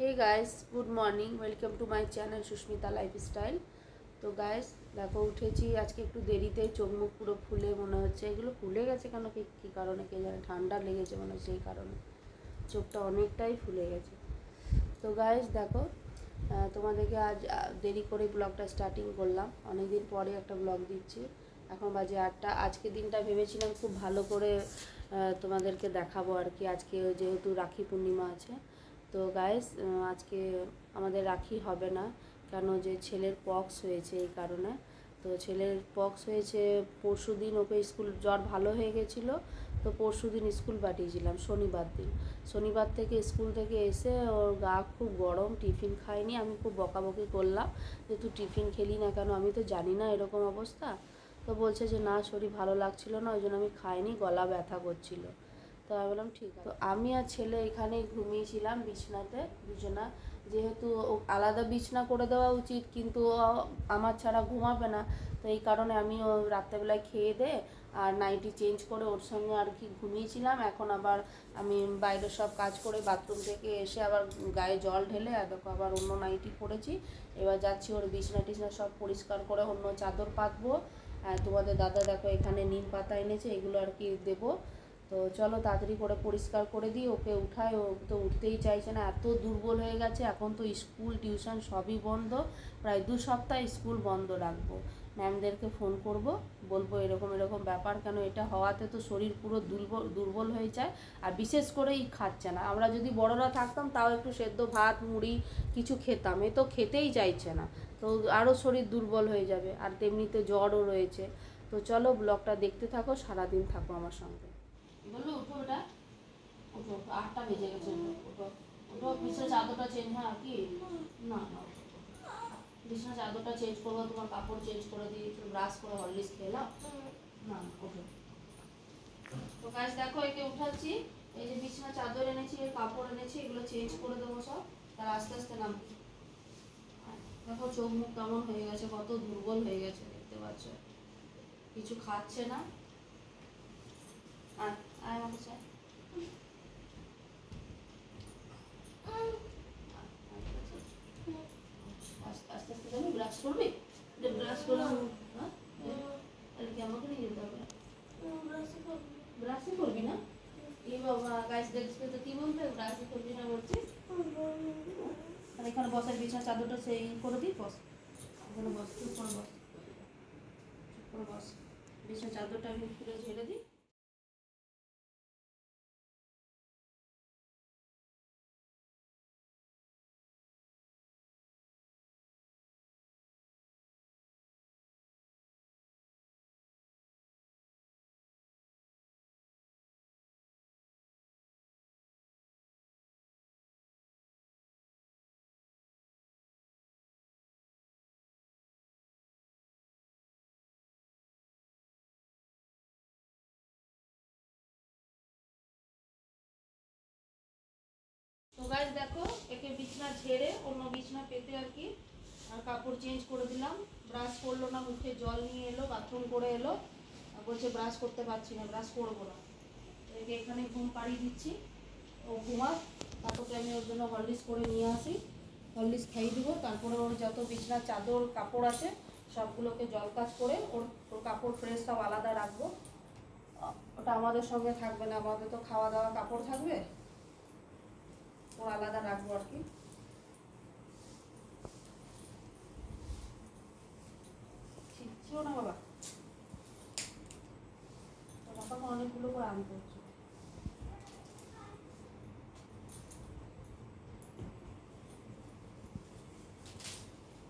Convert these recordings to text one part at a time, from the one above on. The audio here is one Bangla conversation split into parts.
Hey guys, good morning, welcome to my channel Sushmita lifestyle. तो गाइस देखो उठेছি আজকে একটু দেরিতে, চোখ মুখ পুরো ফুলে মনে হচ্ছে। এগুলো ফুলে গেছে কেন, কী কারণে কে জানে, ঠান্ডা লেগেছে মনে হয়, সেই কারণে চোখটা অনেকটাই ফুলে গেছে। তো গাইস দেখো তোমাদেরকে আজ দেরি করে ব্লগটা স্টার্টিং করলাম, অনেক দিন পরে একটা ব্লগ দিচ্ছি। এখন বাজে 8টা। আজকে দিনটা ভেবেছিলাম খুব ভালো করে তোমাদেরকে দেখাবো আর কি। আজকে যেহেতু রাখি পূর্ণিমা আছে, তো গাইস আজকে আমাদের রাখি হবে না, কেন যে ছেলের পক্স হয়েছে এই কারণে। তো ছেলের পক্স হয়েছে পরশু দিন, ওকে স্কুল জ্বর ভালো হয়ে গেছিলো, তো পরশু দিন স্কুল পাঠিয়েছিলাম শনিবার দিন। শনিবার থেকে স্কুল থেকে এসে ওর গা খুব গরম, টিফিন খায়নি। আমি খুব বকাবকি করলাম যে তুই টিফিন খেলি না কেন, আমি তো জানি না এরকম অবস্থা। তো বলছে যে না, শরীর ভালো লাগছিল না, ওই জন্য আমি খাইনি, গলা ব্যথা করছিল। তো আমি বললাম ঠিক আছে। তো আমি আর ছেলে এখানেই ঘুমিয়েছিলাম বিছনাতে দুজনা। যেহেতু আলাদা বিছনা করে দেওয়া উচিত, কিন্তু আমার ছাড়া ঘুমাবে না, তো এই কারণে আমিও রাত্রেবেলায় খেয়ে দে আর নাইটি চেঞ্জ করে ওর সঙ্গে আর কি ঘুমিয়েছিলাম। এখন আবার আমি বাইরে সব কাজ করে বাথরুম থেকে এসে আবার গায়ে জল ঢেলে দেখো আবার অন্য নাইটি পরেছি। এবার যাচ্ছি ওর বিছনা টিছনা সব পরিষ্কার করে অন্য চাদর পাতবো। তোমাদের দাদা দেখো এখানে নিম পাতা এনেছে, এগুলো আর কি দেবো। তো চলো তাড়াতাড়ি করে পরিষ্কার করে দিই, ওকে উঠায়। ও তো উঠতেই চাইছে না, এত দুর্বল হয়ে গেছে। এখন তো স্কুল টিউশন সবই বন্ধ, প্রায় 2 সপ্তাহ স্কুল বন্ধ রাখবো। ম্যামদেরকে ফোন করব, বলবো এরকম এরকম ব্যাপার, কেন এটা হওয়াতে তো শরীর পুরো দুর্বল হয়ে যায়। আর বিশেষ করেই খাচ্ছে না। আমরা যদি বড়রা থাকতাম তাও একটু সেদ্ধ ভাত মুড়ি কিছু খেতাম, এ তো খেতেই চাইছে না, তো আরও শরীর দুর্বল হয়ে যাবে। আর তেমনিতে জ্বরও রয়েছে। তো চলো ব্লগটা দেখতে থাকো, সারাদিন থাকো আমার সঙ্গে। বললো উঠো, ওটা উঠো, 8টা বেজে গেছে, উঠো উঠো। বিছানা চাদরটা চেঞ্জ, হ্যাঁ কি না না, বিছানা চাদরটা চেঞ্জ করবো, তোমার কাপড় চেঞ্জ করে দিই, ব্রাশ করে হরলিক্স খেলাম না, ওঠো। তো কাজ দেখো একে উঠাচ্ছি, এই যে বিছানা চাদর এনেছি, এর কাপড় এনেছি, এগুলো চেঞ্জ করে দেবো সব, তার আস্তে আস্তে নাম। দেখো চোখ মুখ কেমন হয়ে গেছে, কত দুর্বল হয়ে গেছে, দেখতে পাচ্ছ, কিছু খাচ্ছে না। আর আমার কাছে আস্তে আস্তে যাবি, ব্রাশ করবি, ব্রাশ করে তাহলে কি আমাকে নিয়ে যেতে হবে? ব্রাশই করবি না? এই বাবা, গাছ দেখতে তো কি বলবে, ব্রাশই করবি না বলছিস? আর এখানে বসার বিছানা চাদরটা সেই করে দিই, বস এখানে, বস চুপ করে বস, চুপ করে বস। বিছানা চাদরটা আমি খুলে ঝেড়ে দিই। তো গাইস দেখো একে বিছনা ঝেড়ে অন্য বিছনা পেতে আর কি, আর কাপড় চেঞ্জ করে দিলাম। ব্রাশ করলো না, মুখে জল নিয়ে এলো, বাথরুম করে এলো, আর বলছে ব্রাশ করতে পারছি না, ব্রাশ করবো না। একে এখানে ঘুম পাড়িয়ে দিচ্ছি, ও ঘুমাক। তারপরে আমি ওর জন্য হরলিক্স করে নিয়ে আসি, হরলিক্স খাইয়ে দেবো। তারপরে ওর যত বিছনার চাদর কাপড় আছে সবগুলোকে জল কাজ করে ওর ওর কাপড় ফ্রেশ সব আলাদা রাখবো। ওটা আমাদের সঙ্গে থাকবে না, আমাদের তো খাওয়া দাওয়া কাপড় থাকবে, ওর আলাদা রাখবো আর কি। ছিল না বাবা, তখন অনেকগুলো করে আনতে হচ্ছে।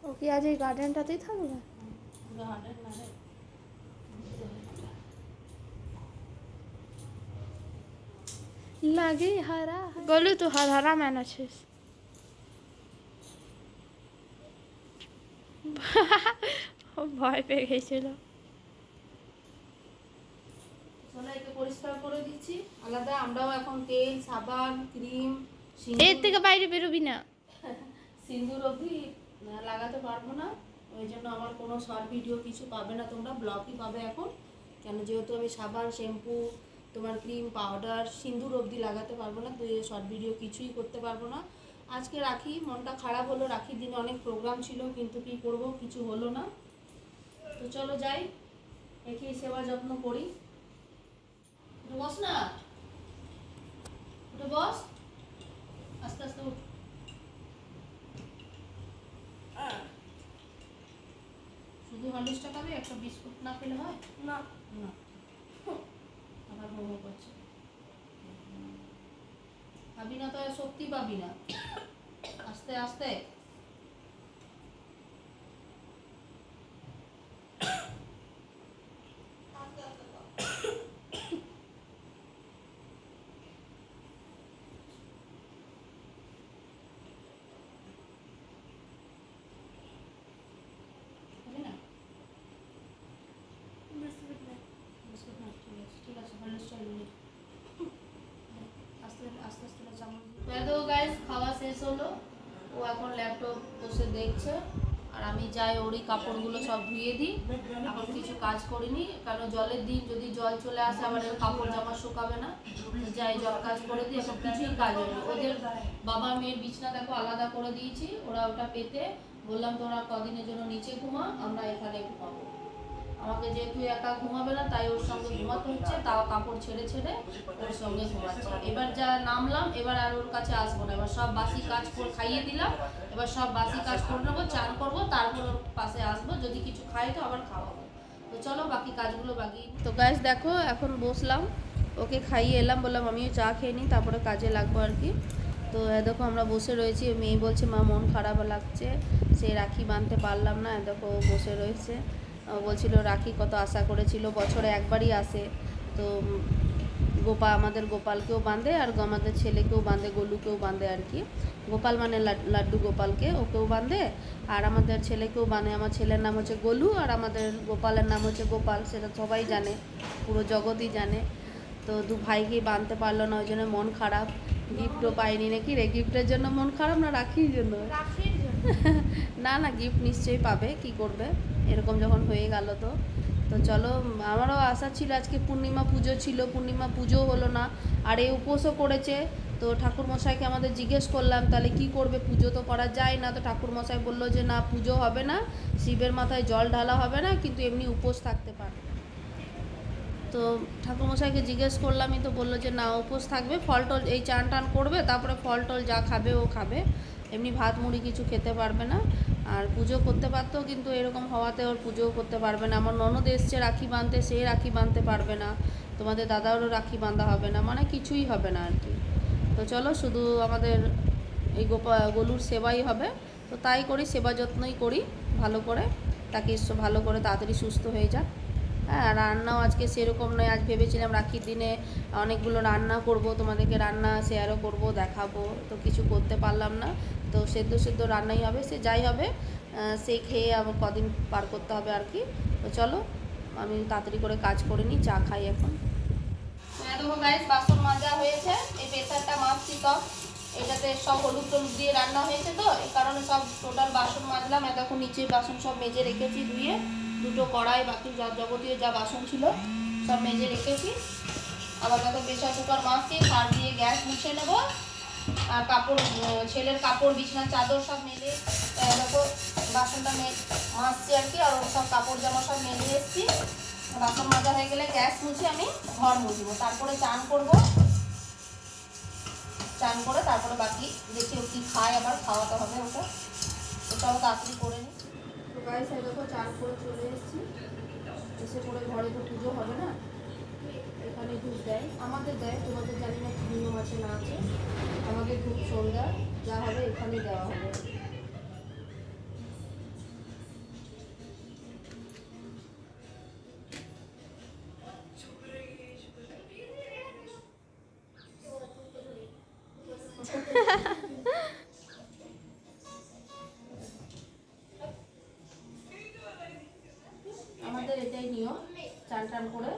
ও কি আজ এই গার্ডেনটাতেই থাকবে? গার্ডেন না রে, লাগে হারা গলু তো হারা ম্যান আছিস। ভয় পেয়ে গেছিল। একে পরিষ্কার করে দিচ্ছি আলাদা। আমরাও এখন তেল সাবান ক্রিম এর থেকে বাইরে বেরোবি না। সিঁদুর অবধি লাগাতে পারবো না, ওই জন্য আমার কোনো শর্ট ভিডিও কিছু পাবে না, তোমরা ব্লগই পাবে এখন। কেন যেহেতু আমি সাবান শ্যাম্পু তোমার ক্রিম পাউডার সিঁদুর অবধি লাগাতে পারবো না, তো এই শর্ট ভিডিও কিছুই করতে পারবো না। আজকে রাখি, মনটা খারাপ হলো। রাখির দিনে অনেক প্রোগ্রাম ছিল, কিন্তু কি করব, কিছু হলো না। তো চলো যাই, একই সেবা যত্ন করি। উঠে বস না, উঠে বস, আস্তে আস্তে উঠ। শুধু হরলিক্সটা খাবে, একটা বিস্কুট না খেলে হয় না। না? আবার মোমো করছে, পাবি না তো, শক্তি পাবি না। আস্তে আস্তে। খাবি না? বিস্কুট নেই। বিস্কুট না, ঠিক আছে হরলিক্সটা নিয়ে আস্তে আস্তে আস্তে চামচ। তো গাইস খাওয়া শেষ হলো, ও এখন ল্যাপটপ বসে দেখছে, আর আমি যাই ওরই কাপড়গুলো সব ধুয়ে দিই। এখন কিছু কাজ করিনি, কারণ জলের দিন, যদি জল চলে আসে আবার এর কাপড় জামা শুকাবে না। যাই জল কাজ করে দিই, এখন কিছুই কাজ হয়নি। ওদের বাবা মেয়ের বিছনা দেখো আলাদা করে দিয়েছি, ওরা ওটা পেতে বললাম তোরা কদিনের জন্য নিচে ঘুমা, আমরা এখানে ঘুমাবো। আমাকে যেহেতু একা ঘুমাবে না, তাই ওর সঙ্গে ঘুমাতে হচ্ছে, তাও কাপড় ছেড়ে ছেড়ে ওর সঙ্গে ঘুমাচ্ছে। এবার যা নামলাম, এবার আর ওর কাছে আসবো না, এবার সব বাসি কাজ করে খাইয়ে দিলাম, এবার সব বাসি কাজ করে নেবো, চান করবো, তারপর ওর পাশে আসবো, যদি কিছু খাই তো আবার খাওয়াবো। তো চলো বাকি কাজগুলো বাকি। তো গাইস দেখো এখন বসলাম, ওকে খাইয়ে এলাম, বললাম আমিও চা খেয়ে নিই, তারপরে কাজে লাগবো আর কি। তো দেখো আমরা বসে রয়েছি, মেয়ে বলছে মা মন খারাপ লাগছে, সে রাখি বাঁধতে পারলাম না। দেখো বসে রয়েছে, বলছিল রাখি কত আশা করেছিল, বছরে একবারই আসে। তো আমাদের গোপালকেও বাঁধে, আর আমাদের ছেলেকেও বাঁধে, গোলুকেও বাঁধে আর কি। গোপাল মানে লাড্ডু গোপালকে, ওকেও বাঁধে, আর আমাদের ছেলেকেও বাঁধে। আমার ছেলের নাম হচ্ছে গোলু, আর আমাদের গোপালের নাম হচ্ছে গোপাল, সেটা সবাই জানে, পুরো জগতই জানে। তো দু ভাইকেই বাঁধতে পারলো না, ওই জন্য মন খারাপ। গিফটও পাইনি নাকি রে, গিফটের জন্য মন খারাপ না রাখির জন্য? রাখির জন্য। না না, গিফট নিশ্চয়ই পাবে, কি করবে এরকম যখন হয়ে গেল। তো তো চলো, আমারও আশা ছিল, আজকে পূর্ণিমা পুজো ছিল, পূর্ণিমা পুজো হলো না, আর এই উপোসও করেছে। তো ঠাকুরমশাইকে আমাদের জিজ্ঞেস করলাম তাহলে কি করবে, পুজো তো করা যায় না। তো ঠাকুরমশাই বললো যে না, পুজো হবে না, শিবের মাথায় জল ঢালা হবে না, কিন্তু এমনি উপোস থাকতে পারবে। তো ঠাকুরমশাইকে জিজ্ঞেস করলামই, তো বললো যে না, উপোস থাকবে, ফল টল এই চান টান করবে, তারপরে ফল টল যা খাবে ও খাবে, এমনি ভাত মুড়ি কিছু খেতে পারবে না। আর পুজো করতে পারতো, কিন্তু এরকম হওয়াতে ওর পুজোও করতে পারবে না। আমার ননদ এসছে রাখি বাঁধতে, সে রাখি বাঁধতে পারবে না, তোমাদের দাদারও রাখি বাঁধা হবে না, মানে কিছুই হবে না আর কি। তো চলো শুধু আমাদের এই গলুর সেবাই হবে। তো তাই করি, সেবা যত্নই করি ভালো করে, তাকে ভালো করে তাড়াতাড়ি সুস্থ হয়ে যাক। হ্যাঁ, রান্নাও আজকে সেরকম নয়, আজ ভেবেছিলাম রাখির দিনে অনেকগুলো রান্না করব, তোমাদেরকে রান্না শেয়ারও করব, দেখাবো, তো কিছু করতে পারলাম না। তো সেদ্ধ সেদ্ধ রান্নাই হবে, সে যাই হবে, সেই খেয়ে আবার কদিন পার করতে হবে আর কি। তো চলো আমি তাড়াতাড়ি করে কাজ করে নিই, চা খাই এখন। দেখো গাইস, বাসন মাজা হয়েছে, এই প্রেসারটা মাজছি সব, এটাতে সব হলুদ টলুদ দিয়ে রান্না হয়েছে, তো এই কারণে সব টোটাল বাসন মাজলাম। দেখো নিচে বাসন সব মেজে রেখেছি ধুয়ে, দুটো কড়াই, বাকি যা যাবতীয় যা বাসন ছিল সব মেজে রেখেছি। আবার দেখো প্রেসার কুকার মাজছি, সার দিয়ে গ্যাস মুছে নেবো, আর কাপড়, ছেলের কাপড়, বিছানার চাদর সব মেলে দেখো বাসনটা মাজছি আর কি, আর সব কাপড় জামা সব মেলে এসছি। বাসন মাজা হয়ে গেলে গ্যাস মুছে আমি ঘর মুছবো, তারপরে চান করব, চান করে তারপরে বাকি দেখি ও কি খায়, আবার খাওয়াতে হবে ওটা। তো চলো তাড়াতাড়ি করে নিই। তো গাইস দেখো চান করে চলে এসেছি, এসে পরে ঘরে তো পুজো হবে না, এখানে ধূপ দেয়, আমাদের দেয়, তোমাদের জানি না কি নিয়ম আছে না আছে, আমাদের ধূপ সন্ধ্যা যা হবে এখানে দেওয়া হবে। আমাদের এটাই নিয়ম, চান টান করে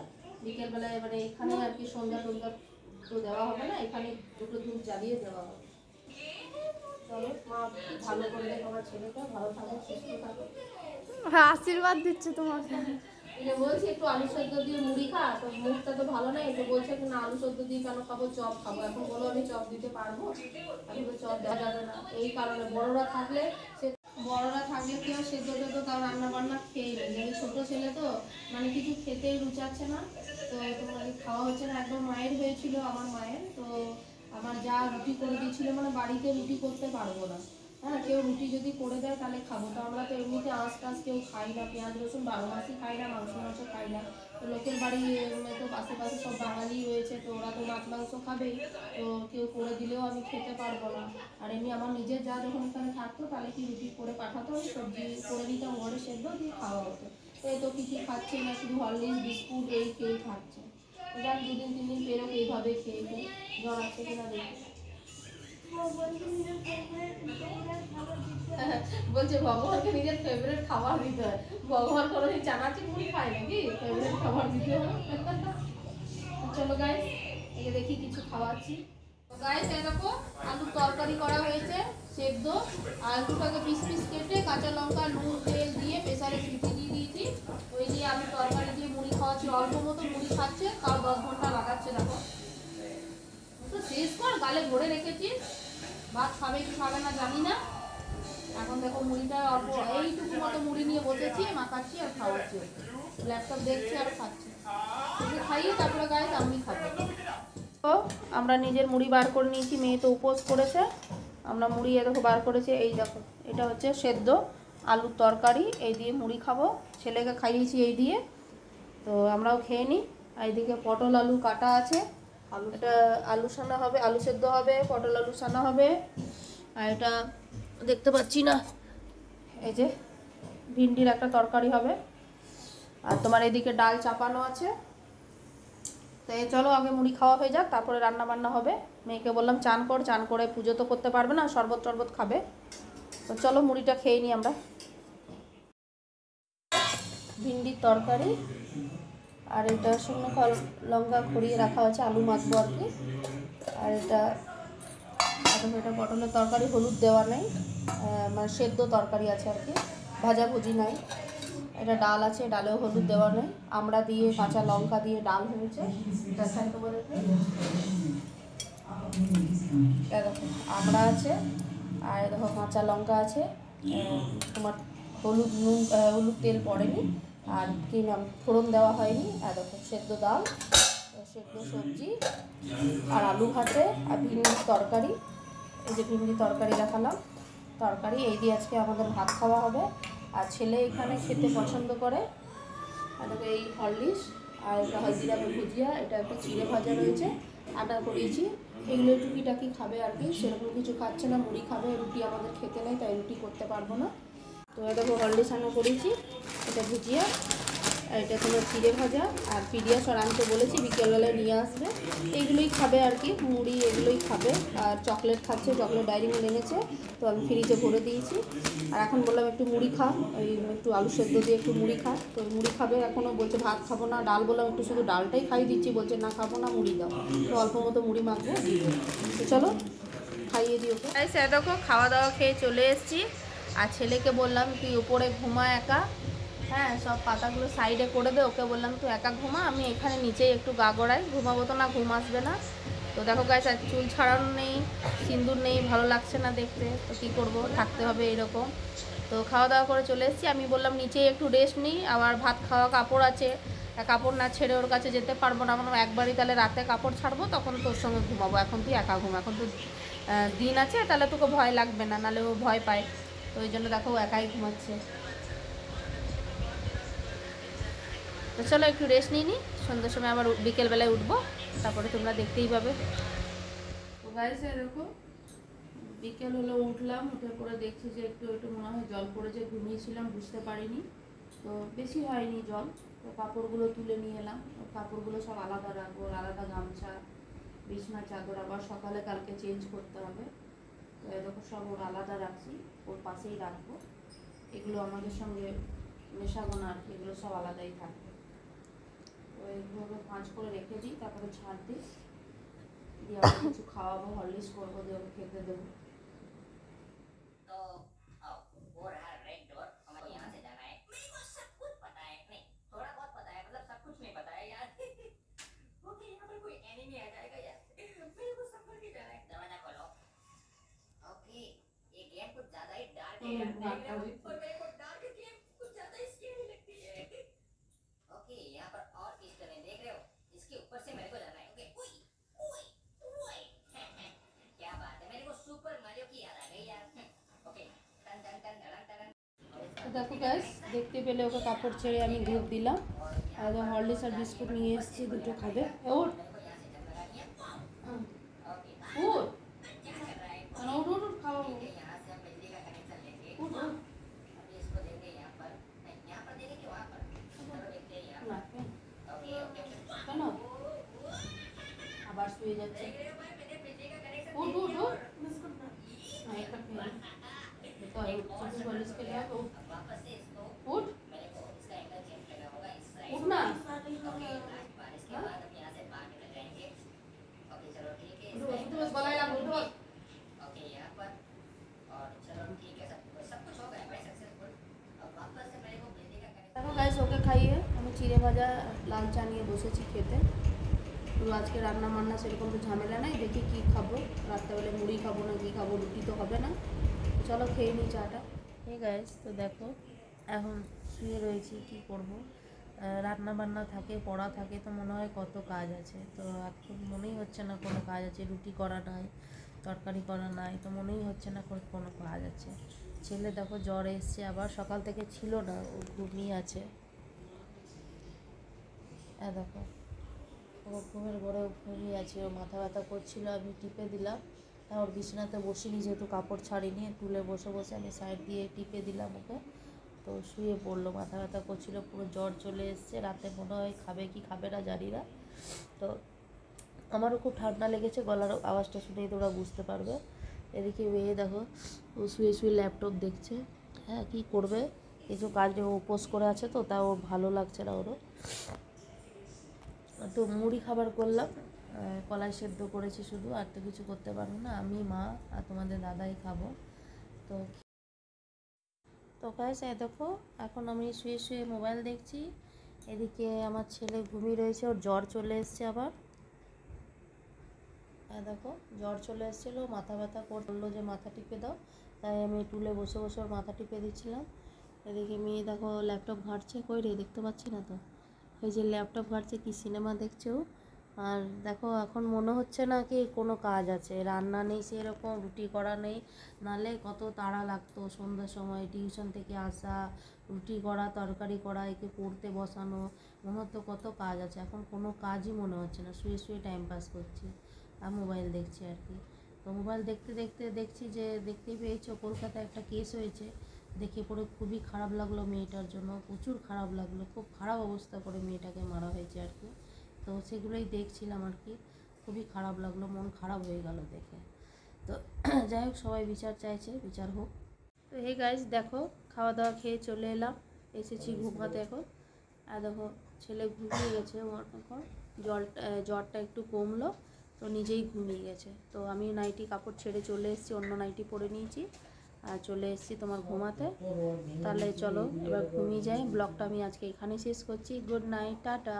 বিকেলবেলায় এবারে এখানে আর কি সন্ধ্যা টন্ধ্যা তো দেওয়া হবে না, এখানে দুটো ধূপ জ্বালিয়ে দেওয়া হবে। চলো মা ভালো করে দেখো, আমার ছেলেটা ভালো থাকো, সুস্থ থাকো। হ্যাঁ, আশীর্বাদ দিচ্ছে তোমাকে। এটা বলছি একটু আলু সেদ্ধ দিয়ে মুড়ি খা, তো মুখটা তো ভালো নাই, তো বলছে কি না আলু সেদ্ধ দিয়ে কেন খাবো, চপ খাবো। এখন বলো আমি চপ দিতে পারবো? এখন তো চপ দেওয়া যাবে না, এই কারণে বড়রা থাকলে কি হয়, সেদ্ধ টেদ্ধ তাও রান্না বান্না খেয়ে নেই। যদি ছোট ছেলে তো মানে কিছু খেতেই রুচাচ্ছে না, তো তোমার খাওয়া হচ্ছে না। একবার মায়ের হয়েছিল, আমার মায়ের তো আমার যা রুটি করে দিয়েছিল, মানে বাড়িতে রুটি করতে পারবো না। হ্যাঁ, কেউ রুটি যদি করে দেয় তাহলে খাবো, তো আমরা তো এমনিতে আঁশ টাশ কেউ খাই না, পেঁয়াজ রসুন 12 মাসই খাই না, মাংস মাংস খাই না। তো লোকের বাড়ি তো পাশে সব বাঙালি রয়েছে, তো ওরা তো মাছ মাংস খাবেই, তো কেউ করে দিলেও আমি খেতে পারবো না। আর এমনি আমার নিজের যা যখন এখানে থাকতো তাহলে কি রুটি করে পাঠাতো, আমি সবজি করে দিতাম ঘরে, সেদ্ধ দিয়ে খাওয়া হতো। তো এ তো কিছু খাচ্ছে না, শুধু হরলিক্স বিস্কুট এই খেয়ে খাচ্ছে। তো যাক 2 দিন 3 দিন পেরোক এইভাবে খেয়ে খেয়ে, জ্বর আসছে কিনা দেখি। বলছে ভগবানকে নিজের ফেভারিট খাবার দিতে হয়, ভগবান কোনো চানাচুর মুড়ি খায় নাকি ফেভারিট খাবার দিতে হয়? চলো গাইস, একে দেখি কিছু খাওয়াচ্ছি। তো গাইস এই দেখো আলুর তরকারি করা হয়েছে সেদ্ধ, আলুটাকে পিস পিস কেটে কাঁচা লঙ্কা নুন তেল দিয়ে প্রেসারে সিটি দিয়ে দিয়েছি। ওই দিয়ে আলু তরকারি দিয়ে মুড়ি খাওয়াচ্ছি, অল্প মতো মুড়ি খাচ্ছে, তাও 10 ঘন্টা লাগাচ্ছে। দেখো তো শেষ কর, গালে ভরে রেখেছিস, ভাত খাবে কি খাবে না জানি না। এখন দেখো মুড়িটা অল্প এইটুকু মতো মুড়ি নিয়ে বসেছি, মাখাচ্ছি আর খাওয়াচ্ছি, ল্যাপটপ দেখছি আর খাচ্ছি। ওকে খাইয়ে তারপরে গায়ে আমি খাবো। তো আমরা নিজের মুড়ি বার করে নিয়েছি, মেয়ে তো উপোস করেছে, আমরা মুড়ি এ দেখো বার করেছি। এই দেখো এটা হচ্ছে সেদ্ধ আলুর তরকারি, এই দিয়ে মুড়ি খাবো, ছেলেকে খাইয়েছি এই দিয়ে, তো আমরাও খেয়ে নিই। আর এইদিকে পটল আলু কাটা আছে, এটা আলু সানা হবে, আলু সেদ্ধ হবে, পটল আলু সানা হবে। আর এটা দেখতে পাচ্ছি না, এই যে ভিন্ডির একটা তরকারি হবে। আর তোমার এদিকে ডাল চাপানো আছে। তো এই চলো আগে মুড়ি খাওয়া হয়ে যাক, তারপরে রান্না বান্না হবে। মেয়েকে বললাম চান কর, চান করে পুজো তো করতে পারবে না, শরবত টরবত খাবে। তো চলো মুড়িটা খেয়ে নিই আমরা। ভিন্ডির তরকারি, আর এটার সঙ্গে লঙ্কা খড়িয়ে রাখা হয়েছে, আলু মাখবো আর কি। আর এটা পটলের তরকারি, হলুদ দেওয়া নেই, মানে সেদ্ধ তরকারি আছে আর কি, ভাজাভুজি নাই। এটা ডাল আছে, ডালেও হলুদ দেওয়া নেই, আমড়া দিয়ে কাঁচা লঙ্কা দিয়ে ডাল হয়েছে। দেখাই তোমাদেরকে, দেখো আমড়া আছে, আর দেখো কাঁচা লঙ্কা আছে, তোমার হলুদ নুন হলুদ তেল পড়েনি, আর কি নাম ফোড়ন দেওয়া হয়নি। আর দেখো সেদ্ধ ডাল, সেদ্ধ সবজি, আর আলু ভাতে, আর ভিন্ডির তরকারি। এই যে ভিন্ডি তরকারি দেখালাম, তরকারি এই দিয়ে আজকে আমাদের ভাত খাওয়া হবে। আর ছেলে এখানে খেতে পছন্দ করে, আর এই হরলিক্স, আর এটা হলদিরামের ভুজিয়া, এটা একটা চিড়ে ভাজা রয়েছে, আটা করিয়েছি। এগুলো টুকিটাকি খাবে আর কি, সেরকম কিছু খাচ্ছে না, মুড়ি খাবে, রুটি আমাদের খেতে নেই, তাই রুটি করতে পারবো না। তো এটা হরলিক্স আনা করেছি, এটা ভুজিয়া, আর এটা তোমার চিড়ে ভাজা, আর পিডিয়াশর আনতে বলেছি, বিকেলবেলায় নিয়ে আসবে। এইগুলোই খাবে আর কি, মুড়ি এগুলোই খাবে। আর চকলেট খাচ্ছে, চকলেট ডায়েরি মিল্ক এনেছে, তো আমি ফ্রিজে ভরে দিয়েছি। আর এখন বললাম একটু মুড়ি খা, ওই একটু আলু সেদ্ধ দিয়ে একটু মুড়ি খা, তো মুড়ি খাবে। এখনও বলছে ভাত খাবো না, ডাল বললাম একটু শুধু ডালটাই খাইয়ে দিচ্ছি, বলছে না খাবো না, মুড়ি দাও। তো অল্প মতো মুড়ি মাখবো, তো চলো খাইয়ে দিই ওকে। তাই স্যার দেখো খাওয়া দাওয়া খেয়ে চলে এসেছি। আর ছেলেকে বললাম তুই উপরে ঘুমা একা, হ্যাঁ সব পাতাগুলো সাইডে করে দে, ওকে বললাম তুই একা ঘুমা, আমি এখানে নিচেই একটু গা গড়াই, ঘুমাবো তো না, ঘুম আসবে না। তো দেখো গাইস আর চুল ছাড়ানো নেই, সিঁদুর নেই, ভালো লাগছে না দেখতে, তো কী করবো, থাকতে হবে এরকম। তো খাওয়া দাওয়া করে চলে এসেছি, আমি বললাম নিচেই একটু রেস্ট নিই, আবার ভাত খাওয়া কাপড় আছে, কাপড় না ছেড়ে ওর কাছে যেতে পারবো না, আমার একবারই তাহলে রাতে কাপড় ছাড়বো, তখন তোর সঙ্গে ঘুমাবো, এখন তুই একা ঘুম, এখন তো দিন আছে, তাহলে তোকে ভয় লাগবে না, নাহলে ও ভয় পায়। তো ওই জন্য দেখো একাই ঘুমাচ্ছে। তো চলো একটু রেস্ট নিই নি, সন্ধ্যের সময় আবার বিকেলবেলায় উঠবো, তারপরে তোমরা দেখতেই পাবে। তো গাইছে দেখো বিকেল হলো, উঠলাম, উঠে পরে দেখছি যে একটু একটু মনে হয় জল পড়েছে, ঘুমিয়েছিলাম বুঝতে পারিনি, তো বেশি হয়নি জল। তো কাপড়গুলো তুলে নিয়ে এলাম, কাপড়গুলো সব আলাদা রাখবো, আলাদা গামছা বিছনা চাদর আবার সকালে কালকে চেঞ্জ করতে হবে। তো দেখো সব ওর আলাদা রাখছি, ওর পাশেই রাখবো, এগুলো আমাদের সঙ্গে মেশাবো না আর কি, এগুলো সব আলাদাই থাকবে। তো এইভাবে ভাঁজ করে রেখে দিই, তারপরে ছাড় দিই, দিয়ে আবার কিছু খাওয়াবো, হরলিক্স করবো, দিয়ে ওকে খেতে দেবো। और मेरे को डार्क गेम कुछ ज्यादा स्कैरी लगती है। ओके, यहाँ पर और पिस्टल है, देख रहे हो? इसके ऊपर से मेरे को जाना है। ओके, ओए, ओए, ओए। क्या बात है, मेरे को सुपर मारियो की याद आ गई यार। ओके, टन टन टन टन टन। তো দেখো গাইস, দেখতে পেলে ওকে কাপড় ছেড়ে আমি ধূপ দিলাম, আর হরলিক্স আর বিস্কুট নিয়ে এসেছি, দুটো খাবে। ওঠ ওঠ কেন, ওঠ ওঠ ওঠ, খাওয়াবো। यहाँ से हम बिजली का कनेक्शन लेंगे। ওঠ ওঠ। अभी इसको देंगे यहाँ पर, नहीं यहाँ पर देंगे कि वहाँ पर? चलो देखते हैं यहाँ না, पर। Okay okay okay. কেন আবার শুয়ে যাচ্ছে? देख रहे हो भाई, मैंने बिजली का कनेक्शन ওঠ दे ওঠ दिया। ওঠ, বিস্কুট না, না একটা খেয়ে নে। तो छोटी हॉर्लिक्स के लिए अब वापस से इसको उठ मेरे को इसका एंगल चेंज करना होगा इस साइड। उठ ना। ओके, लास्ट बार इसके बाद हम यहाँ से बाहर निकल जाएंगे। ओके चलो ठीक है, उठो उठो, बस गलाয় লাগো, उठो। ओके यहाँ पर, और चलो ठीक है, सब कुछ हो गया भाई सक्सेसफुल। अब वापस से मेरे को बिजली का कनेक्शन। দেখো গাইস, ওকে খাইয়ে আমি চিড়ে ভাজা লাল চা নিয়ে বসেছি খেতে। তো আজকে রান্না বান্না সেরকম তো ঝামেলা নাই, দেখি কি খাবো, রাত্রেবেলা মুড়ি খাবো না কি খাবো, রুটি তো হবে না। চলো খেয়ে নিই চাটা। এই গাইস, তো দেখো এখন শুয়ে রয়েছি, কি করব, রান্না বান্না থাকে, পড়া থাকে, তো মনে হয় কত কাজ আছে, তো এখন মনেই হচ্ছে না কোনো কাজ আছে। রুটি করা নাই, তরকারি করা নাই, তো মনেই হচ্ছে না কোনো কাজ আছে। ছেলে দেখো জ্বর এসছে আবার, সকাল থেকে ছিল না, ও ঘুমিয়ে আছে। দেখো ও ঘুমের ঘরে ঘুমিয়ে আছে, ও মাথা ব্যথা করছিল, আমি টিপে দিলাম। ওর বিছানাতে বসিনি, যেহেতু কাপড় ছাড়িনি, টুলে বসে বসে আমি সাইড দিয়ে টিপে দিলাম ওকে, তো শুয়ে পড়লো। মাথা ব্যথা করছিল, পুরো জ্বর চলে এসছে, রাতে মনে হয় খাবে কি খাবে না জানি না। তো আমারও খুব ঠান্ডা লেগেছে, গলার আওয়াজটা শুনেই তোমরা বুঝতে পারবে। এদিকে মেয়ে দেখো ও শুয়ে শুয়ে ল্যাপটপ দেখছে। হ্যাঁ, কী করবে, কিছু কাজ নেই, ও উপোস করে আছে, তো তাও ভালো লাগছে না ওরও। তো মুড়ি খাবার করলাম, কলাই সেদ্ধ করেছি শুধু, আর তো কিছু করতে পারবো না, আমি মা আর তোমাদের দাদাই খাবো। তো তো গাইস, দেখো এখন আমি শুয়ে শুয়ে মোবাইল দেখছি, এদিকে আমার ছেলে ঘুমিয়ে রয়েছে, ওর জ্বর চলে এসছে আবার। দেখো জ্বর চলে এসেছিলো, মাথা ব্যথা করলো, যে মাথা টিপে দাও, তাই আমি টুলে বসে বসে ওর মাথা টিপে দিচ্ছিলাম। এদিকে মেয়ে দেখো ল্যাপটপ ঘাঁটছে, কই রে দেখতে পাচ্ছি না তো, ওই যে ল্যাপটপ ঘাঁটছে, কি সিনেমা দেখছে ও। আর দেখো এখন মনে হচ্ছে না কি কোনো কাজ আছে, রান্না নেই সেরকম, রুটি করা নেই, নালে কত তাড়া লাগতো সন্ধ্যার সময় টিউশন থেকে আসা, রুটি করা, তরকারি করা, একে পড়তে বসানো, মনে হতো কত কাজ আছে। এখন কোনো কাজই মনে হচ্ছে না, শুয়ে শুয়ে টাইম পাস করছি আর মোবাইল দেখছি আর কি। তো মোবাইল দেখতে দেখতে দেখছি যে, দেখতেই পেয়েছো কলকাতায় একটা কেস হয়েছে, দেখে পড়ে খুবই খারাপ লাগলো মেয়েটার জন্য, প্রচুর খারাপ লাগলো, খুব খারাপ অবস্থা করে মেয়েটাকে মারা হয়েছে আর কি। তো সেগুলোই দেখছিলাম আর কি, খুবই খারাপ লাগলো, মন খারাপ হয়ে গেল দেখে। তো যাই হোক, সবাই বিচার চাইছে, বিচার হোক। তো হে গাইস, দেখো খাওয়া দাওয়া খেয়ে চলে এলাম, এসেছি ঘুমাতে এখন। আর দেখো ছেলে ঘুমিয়ে গেছে, ওর এখন জ্বরটা একটু কমলো, তো নিজেই ঘুমিয়ে গেছে। তো আমি নাইটি কাপড় ছেড়ে চলে এসেছি, অন্য নাইটি পরে নিয়েছি আর চলে এসেছি তোমার ঘুমাতে। তাহলে চলো এবার ঘুমিয়ে যাই, ব্লগটা আমি আজকে এখানেই শেষ করছি। Good night, tata.